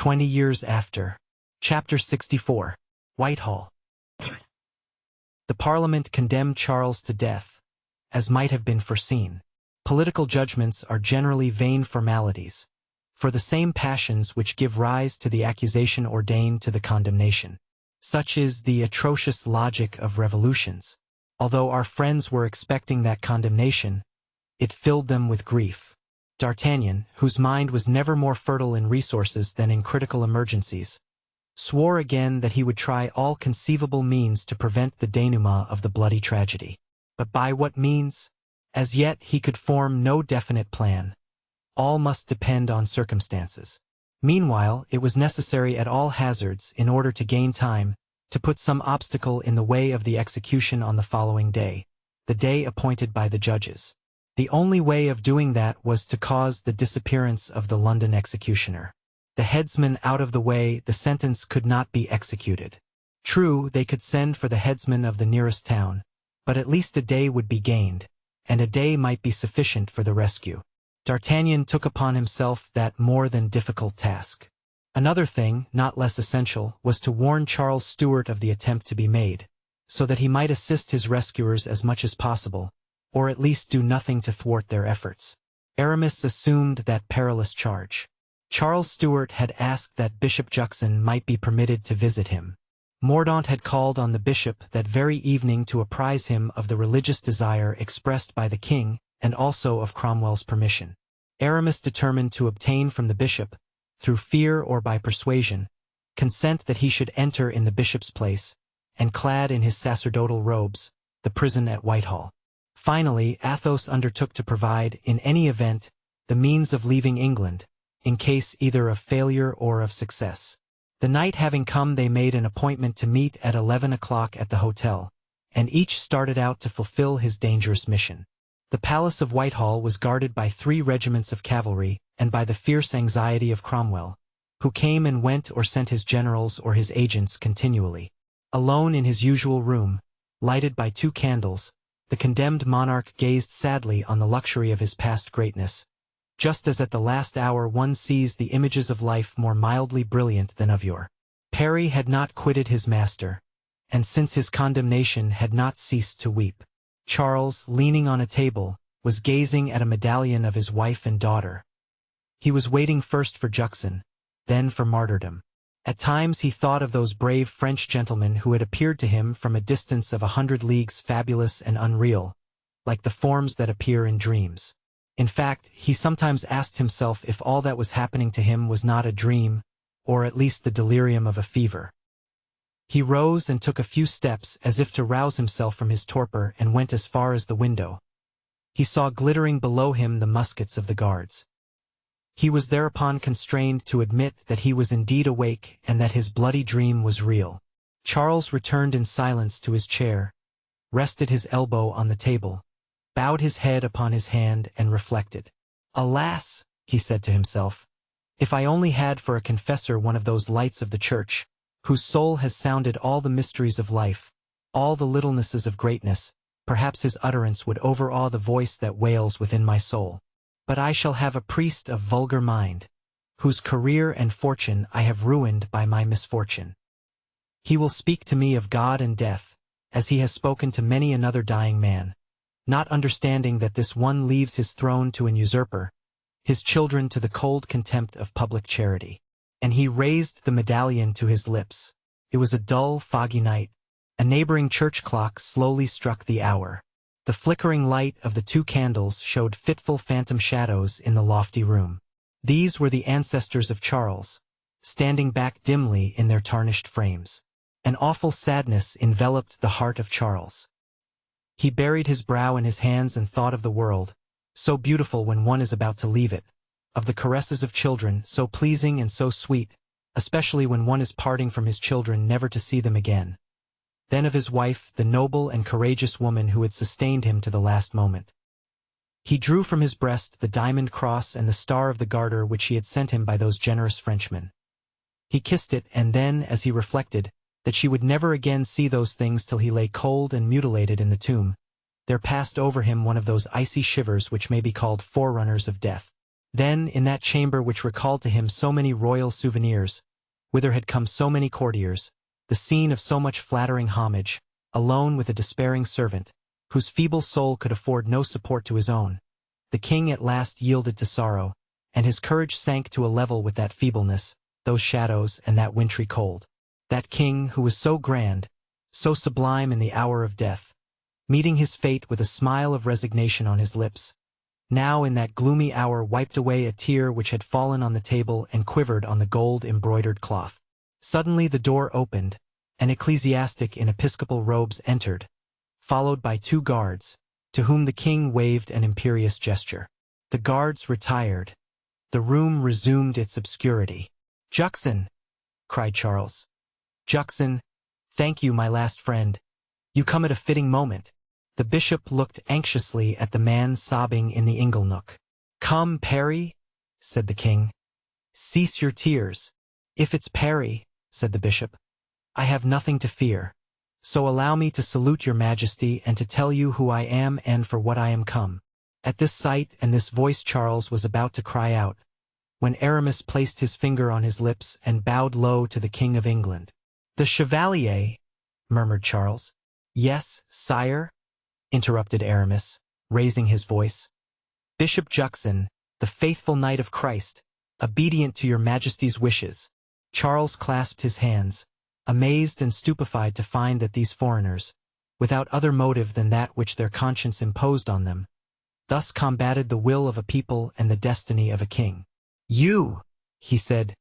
20 years after. Chapter 64. Whitehall. The Parliament condemned Charles to death, as might have been foreseen. Political judgments are generally vain formalities, for the same passions which give rise to the accusation ordain to the condemnation. Such is the atrocious logic of revolutions. Although our friends were expecting that condemnation, it filled them with grief. D'Artagnan, whose mind was never more fertile in resources than in critical emergencies, swore again that he would try all conceivable means to prevent the denouement of the bloody tragedy. But by what means? As yet he could form no definite plan. All must depend on circumstances. Meanwhile, it was necessary at all hazards, in order to gain time, to put some obstacle in the way of the execution on the following day, the day appointed by the judges. The only way of doing that was to cause the disappearance of the London executioner. The headsman out of the way, the sentence could not be executed. True, they could send for the headsman of the nearest town, but at least a day would be gained, and a day might be sufficient for the rescue. D'Artagnan took upon himself that more than difficult task. Another thing, not less essential, was to warn Charles Stuart of the attempt to be made, so that he might assist his rescuers as much as possible, or at least do nothing to thwart their efforts. Aramis assumed that perilous charge. Charles Stuart had asked that Bishop Juxon might be permitted to visit him. Mordaunt had called on the bishop that very evening to apprise him of the religious desire expressed by the king, and also of Cromwell's permission. Aramis determined to obtain from the bishop, through fear or by persuasion, consent that he should enter in the bishop's place, and clad in his sacerdotal robes, the prison at Whitehall. Finally, Athos undertook to provide, in any event, the means of leaving England, in case either of failure or of success. The night having come, they made an appointment to meet at 11 o'clock at the hotel, and each started out to fulfill his dangerous mission. The palace of Whitehall was guarded by 3 regiments of cavalry, and by the fierce anxiety of Cromwell, who came and went or sent his generals or his agents continually. Alone in his usual room, lighted by 2 candles, the condemned monarch gazed sadly on the luxury of his past greatness, just as at the last hour one sees the images of life more mildly brilliant than of yore. Parry had not quitted his master, and since his condemnation had not ceased to weep. Charles, leaning on a table, was gazing at a medallion of his wife and daughter. He was waiting first for Juxon, then for martyrdom. At times he thought of those brave French gentlemen who had appeared to him from a distance of 100 leagues, fabulous and unreal, like the forms that appear in dreams. In fact, he sometimes asked himself if all that was happening to him was not a dream, or at least the delirium of a fever. He rose and took a few steps as if to rouse himself from his torpor, and went as far as the window. He saw glittering below him the muskets of the guards. He was thereupon constrained to admit that he was indeed awake and that his bloody dream was real. Charles returned in silence to his chair, rested his elbow on the table, bowed his head upon his hand, and reflected. "Alas," he said to himself, "if I only had for a confessor one of those lights of the church, whose soul has sounded all the mysteries of life, all the littlenesses of greatness, perhaps his utterance would overawe the voice that wails within my soul. But I shall have a priest of vulgar mind, whose career and fortune I have ruined by my misfortune. He will speak to me of God and death, as he has spoken to many another dying man, not understanding that this one leaves his throne to an usurper, his children to the cold contempt of public charity." And he raised the medallion to his lips. It was a dull, foggy night. A neighboring church clock slowly struck the hour. The flickering light of the 2 candles showed fitful phantom shadows in the lofty room. These were the ancestors of Charles, standing back dimly in their tarnished frames. An awful sadness enveloped the heart of Charles. He buried his brow in his hands and thought of the world, so beautiful when one is about to leave it, of the caresses of children, so pleasing and so sweet, especially when one is parting from his children never to see them again. Then of his wife, the noble and courageous woman who had sustained him to the last moment. He drew from his breast the diamond cross and the star of the Garter which she had sent him by those generous Frenchmen. He kissed it, and then, as he reflected, that she would never again see those things till he lay cold and mutilated in the tomb, there passed over him one of those icy shivers which may be called forerunners of death. Then, in that chamber which recalled to him so many royal souvenirs, whither had come so many courtiers, the scene of so much flattering homage, alone with a despairing servant, whose feeble soul could afford no support to his own, the king at last yielded to sorrow, and his courage sank to a level with that feebleness, those shadows, and that wintry cold. That king, who was so grand, so sublime in the hour of death, meeting his fate with a smile of resignation on his lips, now in that gloomy hour wiped away a tear which had fallen on the table and quivered on the gold-embroidered cloth. Suddenly the door opened, an ecclesiastic in episcopal robes entered, followed by 2 guards, to whom the king waved an imperious gesture. The guards retired. The room resumed its obscurity. "Juxon!" cried Charles. "Juxon, thank you, my last friend. You come at a fitting moment." The bishop looked anxiously at the man sobbing in the inglenook. "Come, Parry," said the king. "Cease your tears." "If it's Parry," said the bishop, "I have nothing to fear. So allow me to salute your majesty and to tell you who I am and for what I am come." At this sight and this voice Charles was about to cry out, when Aramis placed his finger on his lips and bowed low to the King of England. "The Chevalier," murmured Charles. "Yes, sire," interrupted Aramis, raising his voice. "Bishop Juxon, the faithful knight of Christ, obedient to your majesty's wishes." Charles clasped his hands, amazed and stupefied to find that these foreigners, without other motive than that which their conscience imposed on them, thus combated the will of a people and the destiny of a king. "You," he said,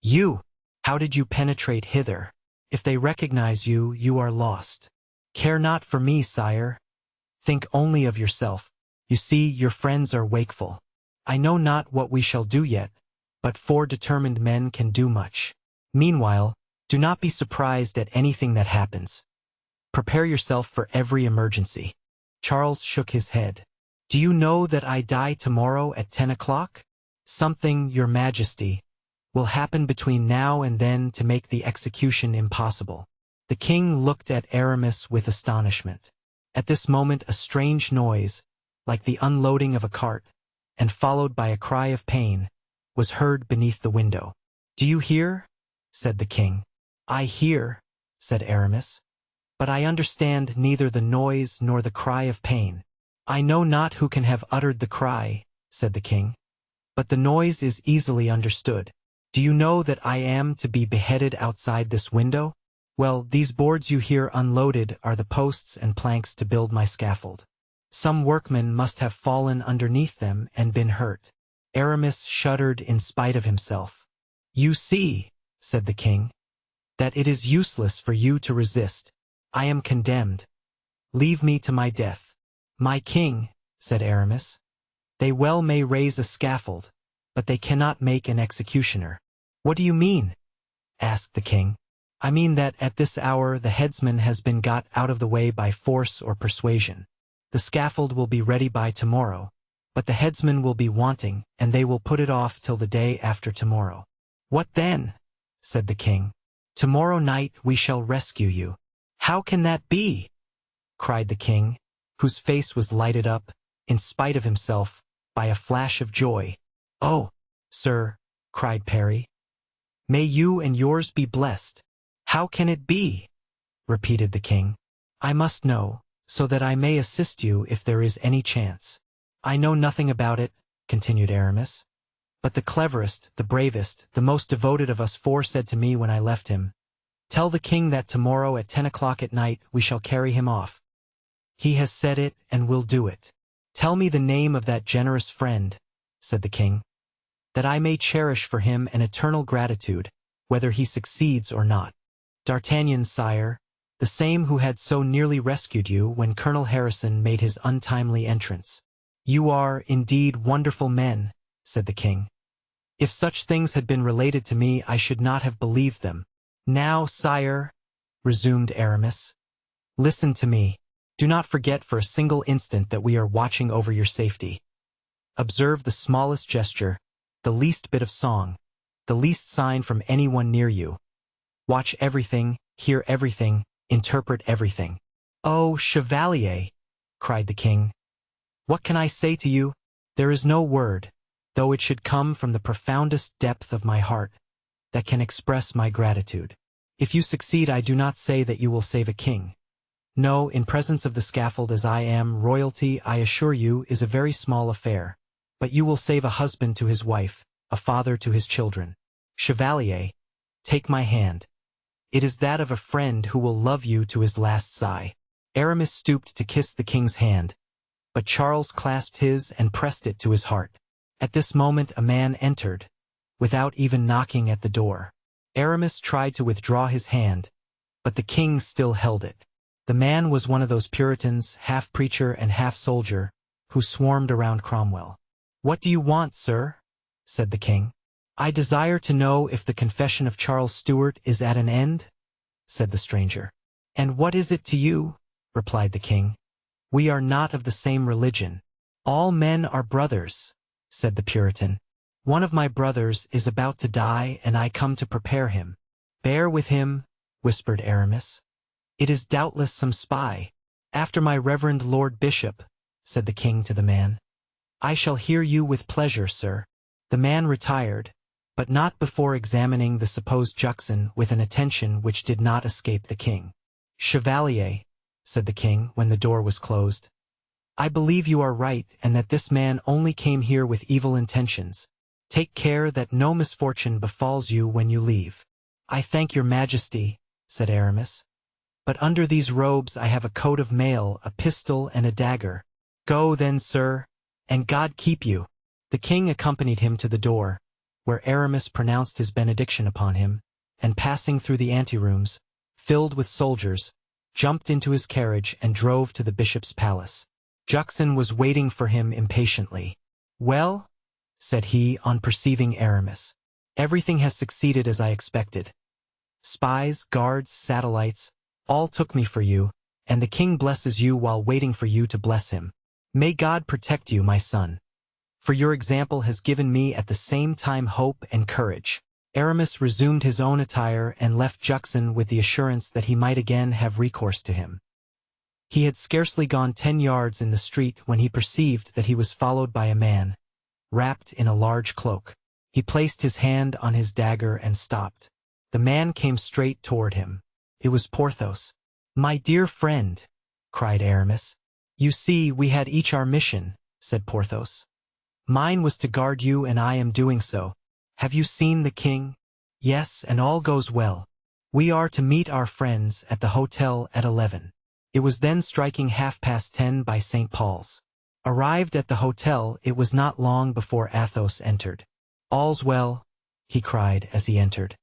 "you, how did you penetrate hither? If they recognize you, you are lost. Care not for me, sire. Think only of yourself. You see, your friends are wakeful. I know not what we shall do yet, but 4 determined men can do much. Meanwhile, do not be surprised at anything that happens. Prepare yourself for every emergency." Charles shook his head. "Do you know that I die tomorrow at 10 o'clock? Something, your majesty, will happen between now and then to make the execution impossible." The king looked at Aramis with astonishment. At this moment a strange noise, like the unloading of a cart, and followed by a cry of pain, was heard beneath the window. "Do you hear?" said the king. "I hear," said Aramis, "but I understand neither the noise nor the cry of pain." "I know not who can have uttered the cry," said the king, "but the noise is easily understood. Do you know that I am to be beheaded outside this window? Well, these boards you hear unloaded are the posts and planks to build my scaffold. Some workman must have fallen underneath them and been hurt." Aramis shuddered in spite of himself. "You see," said the king, "that it is useless for you to resist. I am condemned. Leave me to my death." "My king," said Aramis, "they well may raise a scaffold, but they cannot make an executioner." "What do you mean?" asked the king. "I mean that at this hour the headsman has been got out of the way by force or persuasion. The scaffold will be ready by tomorrow, but the headsman will be wanting, and they will put it off till the day after tomorrow." "What then?" said the king. "Tomorrow night we shall rescue you." "How can that be?" cried the king, whose face was lighted up, in spite of himself, by a flash of joy. "Oh, sir," cried Parry, "may you and yours be blessed." "How can it be?" repeated the king. "I must know, so that I may assist you if there is any chance." "I know nothing about it," continued Aramis, "but the cleverest, the bravest, the most devoted of us 4 said to me when I left him, 'Tell the king that tomorrow at 10 o'clock at night we shall carry him off.' He has said it and will do it." "Tell me the name of that generous friend," said the king, "that I may cherish for him an eternal gratitude, whether he succeeds or not." "D'Artagnan, sire, the same who had so nearly rescued you when Colonel Harrison made his untimely entrance." "You are, indeed, wonderful men," said the king. "If such things had been related to me, I should not have believed them." "Now, sire," resumed Aramis, "listen to me. Do not forget for a single instant that we are watching over your safety. Observe the smallest gesture, the least bit of song, the least sign from anyone near you. Watch everything, hear everything, interpret everything." "Oh, Chevalier," cried the king, "what can I say to you? There is no word. though it should come from the profoundest depth of my heart, that can express my gratitude. If you succeed, I do not say that you will save a king. No, in presence of the scaffold as I am, royalty, I assure you, is a very small affair. But you will save a husband to his wife, a father to his children. Chevalier, take my hand. It is that of a friend who will love you to his last sigh. Aramis stooped to kiss the king's hand, but Charles clasped his and pressed it to his heart. At this moment a man entered, without even knocking at the door. Aramis tried to withdraw his hand, but the king still held it. The man was one of those Puritans, half preacher and half soldier, who swarmed around Cromwell. "What do you want, sir?" said the king. "I desire to know if the confession of Charles Stuart is at an end," said the stranger. "And what is it to you?" replied the king. "We are not of the same religion." "All men are brothers," said the Puritan. "One of my brothers is about to die, and I come to prepare him." "Bear with him," whispered Aramis. "It is doubtless some spy." "After my reverend Lord Bishop," said the king to the man. "I shall hear you with pleasure, sir." The man retired, but not before examining the supposed Juxon with an attention which did not escape the king. "Chevalier," said the king when the door was closed, "I believe you are right, and that this man only came here with evil intentions. Take care that no misfortune befalls you when you leave." "I thank your majesty," said Aramis. "But under these robes I have a coat of mail, a pistol, and a dagger." "Go then, sir, and God keep you." The king accompanied him to the door, where Aramis pronounced his benediction upon him, and passing through the anterooms, filled with soldiers, jumped into his carriage and drove to the bishop's palace. Juxon was waiting for him impatiently. "Well," said he on perceiving Aramis, "everything has succeeded as I expected. Spies, guards, satellites, all took me for you, and the king blesses you while waiting for you to bless him. May God protect you, my son, for your example has given me at the same time hope and courage." Aramis resumed his own attire and left Juxon with the assurance that he might again have recourse to him. He had scarcely gone 10 yards in the street when he perceived that he was followed by a man, wrapped in a large cloak. He placed his hand on his dagger and stopped. The man came straight toward him. It was Porthos. "My dear friend," cried Aramis. "You see, we had each our mission," said Porthos. "Mine was to guard you, and I am doing so. Have you seen the king?" "Yes, and all goes well. We are to meet our friends at the hotel at 11. It was then striking 10:30 by St. Paul's. Arrived at the hotel, it was not long before Athos entered. "All's well," he cried as he entered.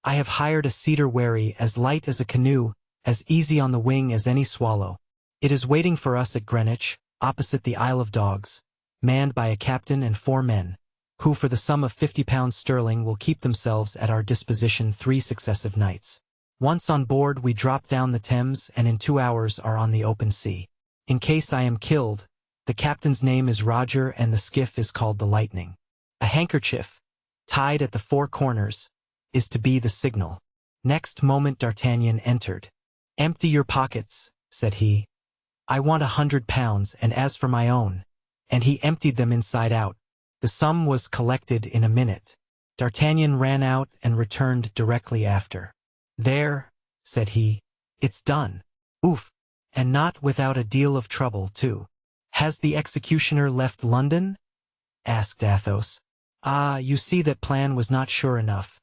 "I have hired a cedar wherry as light as a canoe, as easy on the wing as any swallow. It is waiting for us at Greenwich, opposite the Isle of Dogs, manned by a captain and 4 men, who for the sum of £50 sterling will keep themselves at our disposition 3 successive nights. Once on board, we drop down the Thames, and in 2 hours are on the open sea. In case I am killed, the captain's name is Roger and the skiff is called the Lightning. A handkerchief, tied at the 4 corners, is to be the signal." Next moment D'Artagnan entered. "Empty your pockets," said he. "I want £100, and as for my own," and he emptied them inside out. The sum was collected in a minute. D'Artagnan ran out and returned directly after. "There," said he, "it's done. Oof, and not without a deal of trouble, too." "Has the executioner left London?" asked Athos. "Ah, you see that plan was not sure enough.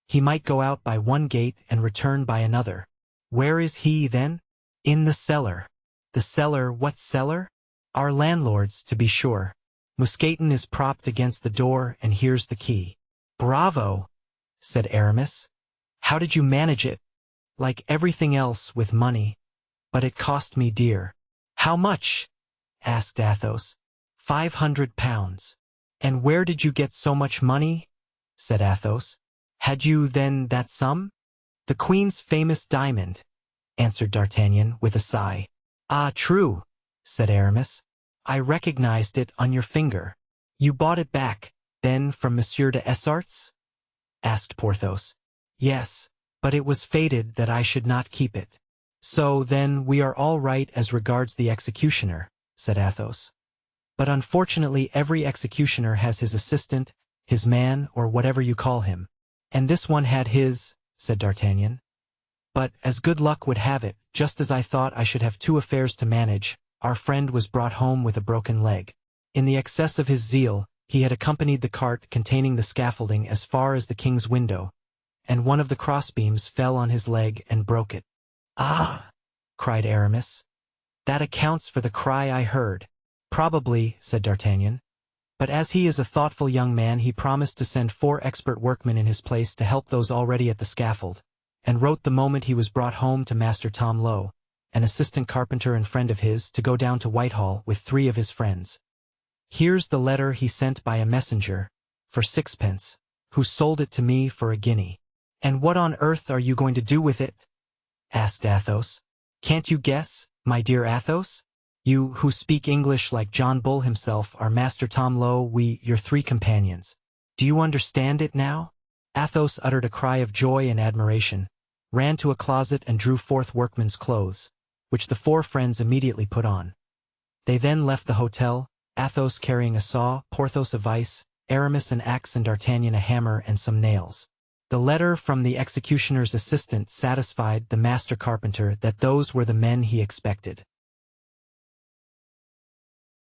He might go out by one gate and return by another." "Where is he, then?" "In the cellar." "The cellar? What cellar?" "Our landlord's, to be sure. Mousqueton is propped against the door, and here's the key." "Bravo!" said Aramis. "How did you manage it?" "Like everything else, with money. But it cost me dear." "How much?" asked Athos. £500. "And where did you get so much money?" said Athos. "Had you, then, that sum?" "The Queen's famous diamond," answered D'Artagnan with a sigh. "Ah, true," said Aramis. "I recognized it on your finger." "You bought it back, then, from Monsieur de Essarts?" asked Porthos. "Yes, but it was fated that I should not keep it." "So, then, we are all right as regards the executioner," said Athos. But unfortunately every executioner has his assistant, his man, or whatever you call him. And this one had his, said D'Artagnan. But, as good luck would have it, just as I thought I should have two affairs to manage, our friend was brought home with a broken leg. In the excess of his zeal, he had accompanied the cart containing the scaffolding as far as the king's window, and one of the crossbeams fell on his leg and broke it. "Ah!" cried Aramis. "That accounts for the cry I heard." "Probably," said D'Artagnan. But as he is a thoughtful young man, he promised to send 4 expert workmen in his place to help those already at the scaffold, and wrote the moment he was brought home to Master Tom Lowe, an assistant carpenter and friend of his, to go down to Whitehall with 3 of his friends. Here's the letter he sent by a messenger, for 6pence, who sold it to me for a guinea. "And what on earth are you going to do with it?" asked Athos. "Can't you guess, my dear Athos? You, who speak English like John Bull himself, are Master Tom Lowe, we, your 3 companions. Do you understand it now?" Athos uttered a cry of joy and admiration, ran to a closet and drew forth workmen's clothes, which the 4 friends immediately put on. They then left the hotel, Athos carrying a saw, Porthos a vice, Aramis an axe, and D'Artagnan a hammer and some nails. The letter from the executioner's assistant satisfied the master carpenter that those were the men he expected.